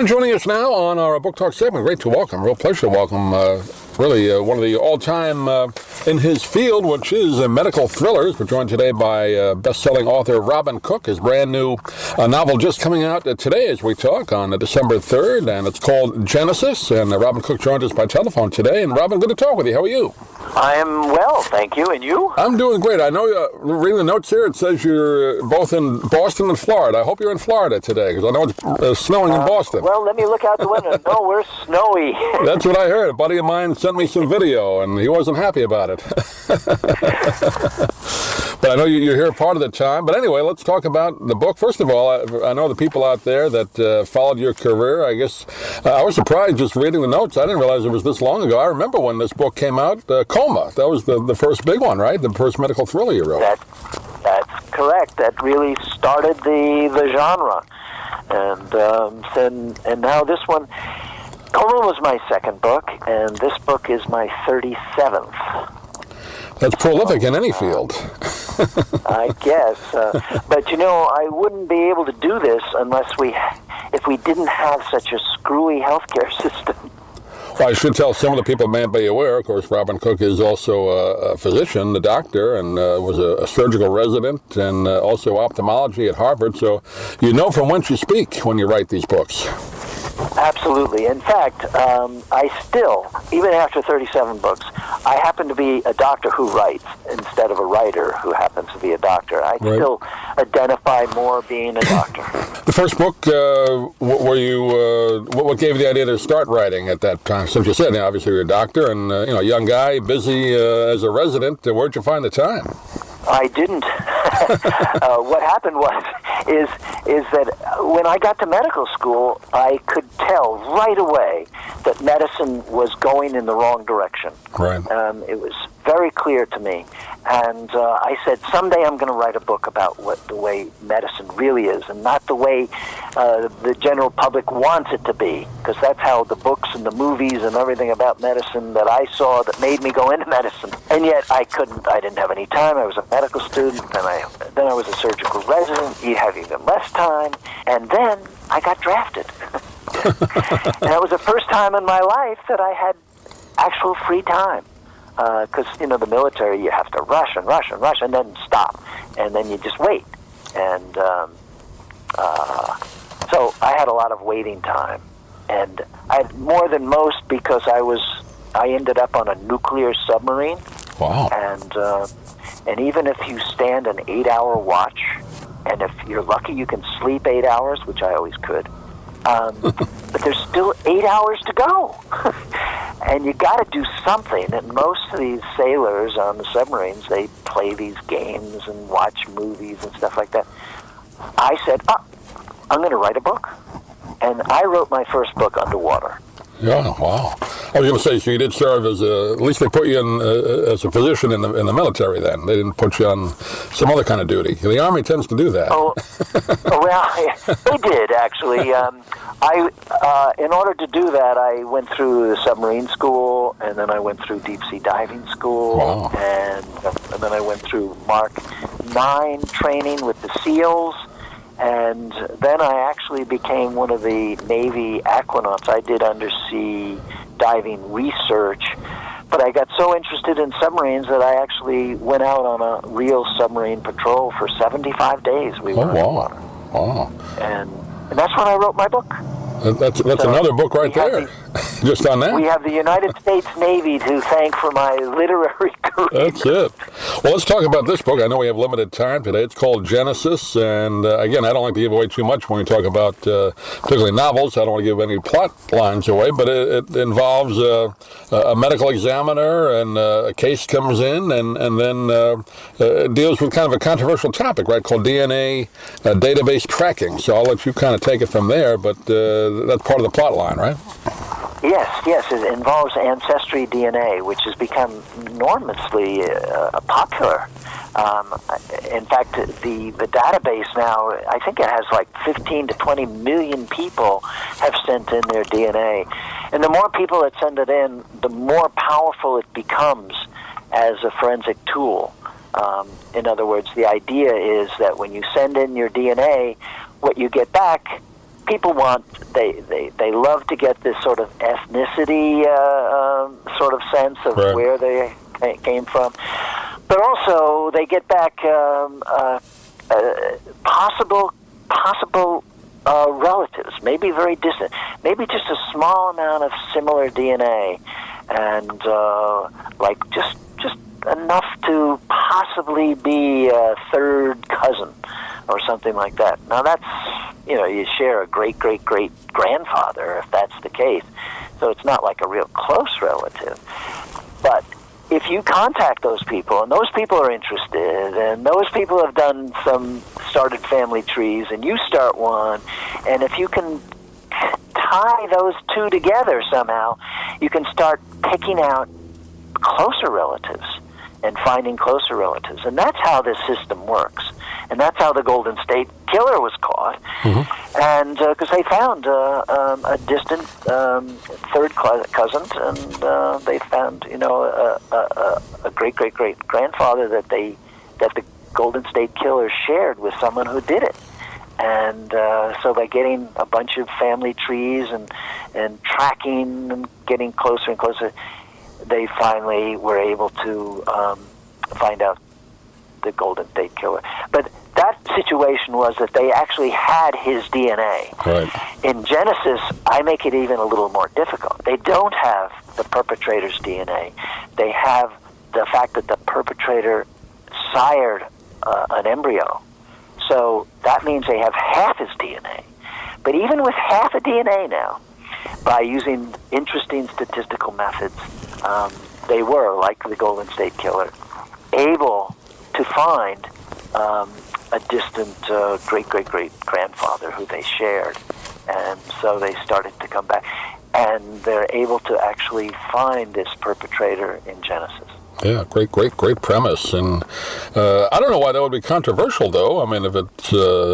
And joining us now on our Book Talk segment, great to welcome, real pleasure to welcome, really one of the all-time in his field, which is medical thrillers. We're joined today by best-selling author Robin Cook. His brand new novel just coming out today as we talk on December 3rd, and it's called Genesis. And Robin Cook joined us by telephone today. And Robin, good to talk with you. How are you? I am well, thank you. And you? I'm doing great. I know, reading the notes here, it says you're both in Boston and Florida. I hope you're in Florida today, because I know it's snowing in Boston. Well, let me look out the window. No, we're snowy. That's what I heard. A buddy of mine sent me some video, and he wasn't happy about it. But I know you're here part of the time. But anyway, let's talk about the book. First of all, I know the people out there that followed your career. I guess I was surprised just reading the notes. I didn't realize it was this long ago. I remember when this book came out, Coma. That was the first big one, right? The first medical thriller you wrote. That's correct. That really started the genre. And now this one, Coma was my second book, and this book is my 37th. That's prolific in any field. I guess. But, I wouldn't be able to do this if we didn't have such a screwy healthcare system. Well, I should tell some of the people may not be aware, of course, Robin Cook is also a physician, a doctor, and was a surgical resident, and also ophthalmology at Harvard. So you know from whence you speak when you write these books. Absolutely. In fact, I still, even after 37 books, I happen to be a doctor who writes instead of a writer who happens to be a doctor. I still identify more being a doctor. The first book, what gave you the idea to start writing at that time? Since you said, obviously you're a doctor and, a young guy, busy as a resident, where'd you find the time? I didn't. What happened is that when I got to medical school, I could tell right away that medicine was going in the wrong direction. Right. It was very clear to me. And I said, someday I'm going to write a book about the way medicine really is, and not the way the general public wants it to be, because that's how the books and the movies and everything about medicine that I saw that made me go into medicine. And yet I didn't have any time. I was a medical student, and then I was a surgical resident. You have even less time. And then I got drafted. And that was the first time in my life that I had actual free time. Because, the military, you have to rush and rush and rush and then stop. And then you just wait. And so I had a lot of waiting time. And I had more than most because I ended up on a nuclear submarine. Wow. And even if you stand an 8-hour watch, and if you're lucky you can sleep 8 hours, which I always could, but there's still 8 hours to go. And you got to do something. And most of these sailors on the submarines, they play these games and watch movies and stuff like that. I said, I'm going to write a book. And I wrote my first book underwater. Yeah, wow. I was going to say, so you did serve as at least they put you in as a physician in the military then. They didn't put you on some other kind of duty. The Army tends to do that. Well, they did, actually. In order to do that, I went through the submarine school, and then I went through deep-sea diving school, wow. and then I went through Mark 9 training with the SEALs, and then I actually became one of the Navy aquanauts. I did undersea diving research, but I got so interested in submarines that I actually went out on a real submarine patrol for 75 days. We were underwater. Wow. And that's when I wrote my book. That's another book right there, just on that. We have the United States Navy to thank for my literary career. That's it. Well, let's talk about this book. I know we have limited time today. It's called Genesis, and again, I don't like to give away too much when we talk about particularly novels. I don't want to give any plot lines away, but it involves a medical examiner, and a case comes in, and then it deals with kind of a controversial topic, right, called DNA database tracking. So I'll let you kind of take it from there, but that's part of the plot line, right? Yes, it involves ancestry DNA, which has become enormously popular. In fact, the database now, I think it has like 15 to 20 million people have sent in their DNA. And the more people that send it in, the more powerful it becomes as a forensic tool. In other words, the idea is that when you send in your DNA, what you get back people they love to get this sort of ethnicity sort of sense of right. where they came from, but also they get back possible relatives, maybe very distant, maybe just a small amount of similar DNA, and like just enough to possibly be a third cousin or something like that. Now that's, you share a great-great-great-grandfather if that's the case, so it's not like a real close relative. But if you contact those people, and those people are interested, and those people have started family trees, and you start one, and if you can tie those two together somehow, you can start picking out closer relatives and finding closer relatives. And that's how this system works. And that's how the Golden State Killer was caught. Mm-hmm. And because they found a distant third cousin, and they found, a great-great-great-grandfather that the Golden State Killer shared with someone who did it. And so by getting a bunch of family trees and tracking and getting closer and closer, they finally were able to find out the Golden State Killer. But that situation was that they actually had his DNA. Right. In Genesis, I make it even a little more difficult. They don't have the perpetrator's DNA. They have the fact that the perpetrator sired an embryo. So that means they have half his DNA. But even with half a DNA now, by using interesting statistical methods, they were, like the Golden State Killer, able to find a distant great-great-great-grandfather who they shared. And so they started to come back. And they're able to actually find this perpetrator in Genesis. Yeah, great premise. And I don't know why that would be controversial, though. I mean, if it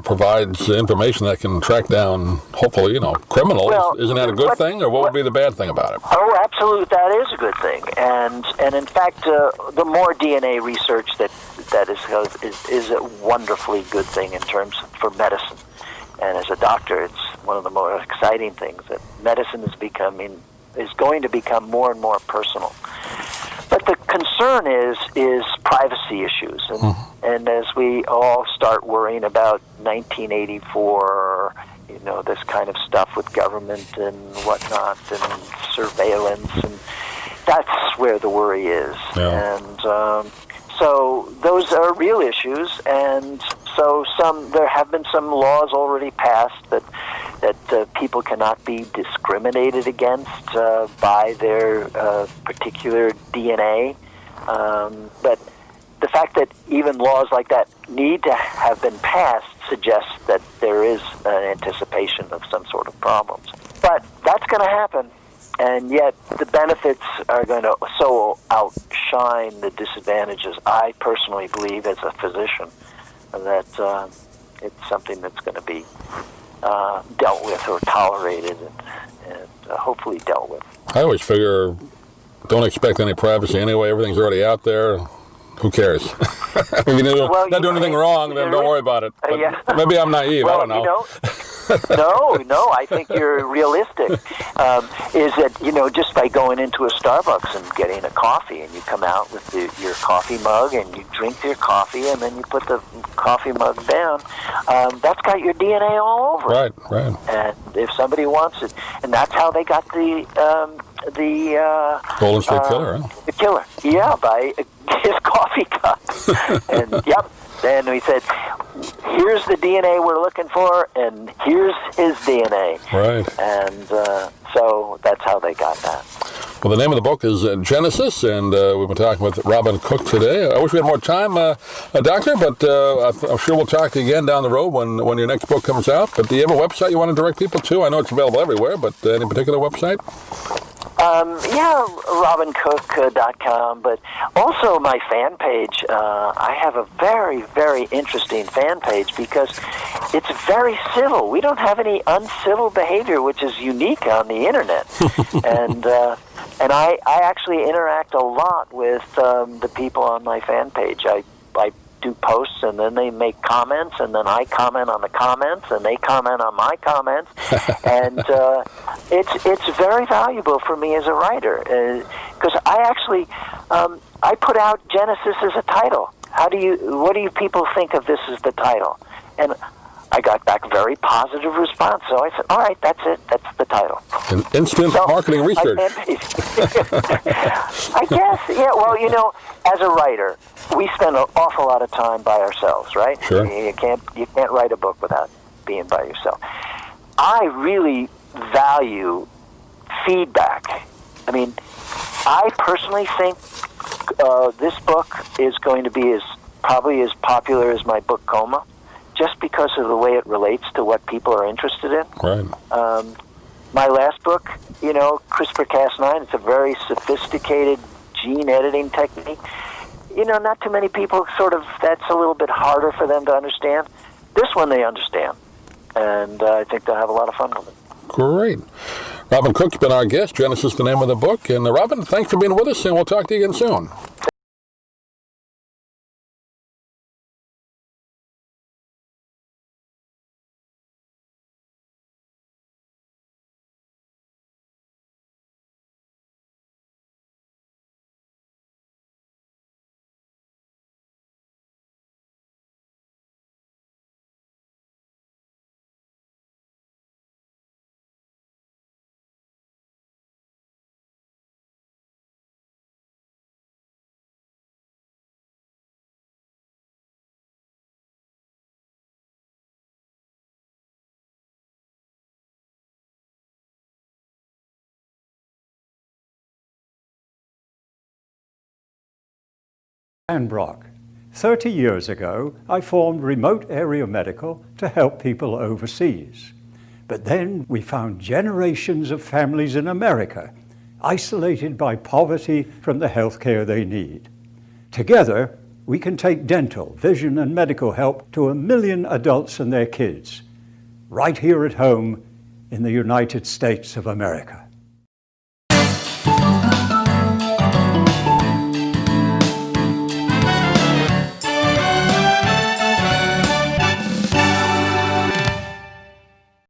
provides information that can track down, hopefully, criminals, well, isn't that a good thing, or what would be the bad thing about it? Oh, absolutely, that is a good thing. And in fact, the more DNA research that is a wonderfully good thing in terms for medicine. And as a doctor, it's one of the more exciting things that medicine is going to become more and more personal. But the concern is privacy issues, and as we all start worrying about 1984, this kind of stuff with government and whatnot, and surveillance, and that's where the worry is. Yeah. And so those are real issues, and so there have been some laws already passed that people cannot be discriminated against by their particular DNA. But the fact that even laws like that need to have been passed suggests that there is an anticipation of some sort of problems. But that's going to happen, and yet the benefits are going to so outshine the disadvantages. I personally believe, as a physician, that it's something that's going to be dealt with or tolerated and hopefully dealt with. I always figure, don't expect any privacy anyway. Everything's already out there. Who cares? If you not doing anything wrong, then don't worry about it. But maybe I'm naive. Well, I don't know. No, I think you're realistic. Is that, just by going into a Starbucks and getting a coffee, and you come out with your coffee mug, and you drink your coffee, and then you put the coffee mug down, that's got your DNA all over it. Right. And if somebody wants it, and that's how they got the Golden State Killer, huh? The killer, yeah, by his coffee cup. And yep. Then we said, here's the DNA we're looking for, and here's his DNA. Right. And so that's how they got that. Well, the name of the book is Genesis, and we've been talking with Robin Cook today. I wish we had more time, Doctor, but I'm sure we'll talk to you again down the road when your next book comes out. But do you have a website you want to direct people to? I know it's available everywhere, but any particular website? RobinCook.com, but also my fan page. I have a very, very interesting fan page because it's very civil. We don't have any uncivil behavior, which is unique on the internet. And I actually interact a lot with the people on my fan page. I do posts, and then they make comments, and then I comment on the comments, and they comment on my comments, and it's very valuable for me as a writer, because I actually I put out Genesis as a title. What do you people think of this as the title? And I got back very positive response. So I said, all right, that's it. That's the title. Instant marketing research. I guess, yeah. Well, as a writer, we spend an awful lot of time by ourselves, right? Sure. You can't write a book without being by yourself. I really value feedback. I mean, I personally think this book is going to be probably as popular as my book Coma, just because of the way it relates to what people are interested in. Right. My last book, CRISPR-Cas9, it's a very sophisticated gene editing technique. Not too many people that's a little bit harder for them to understand. This one they understand, and I think they'll have a lot of fun with it. Great. Robin Cook's been our guest. Genesis, the name of the book. And Robin, thanks for being with us, and we'll talk to you again soon. And Brock. 30 years ago, I formed Remote Area Medical to help people overseas. But then we found generations of families in America isolated by poverty from the health care they need. Together, we can take dental, vision, and medical help to 1 million adults and their kids, right here at home in the United States of America.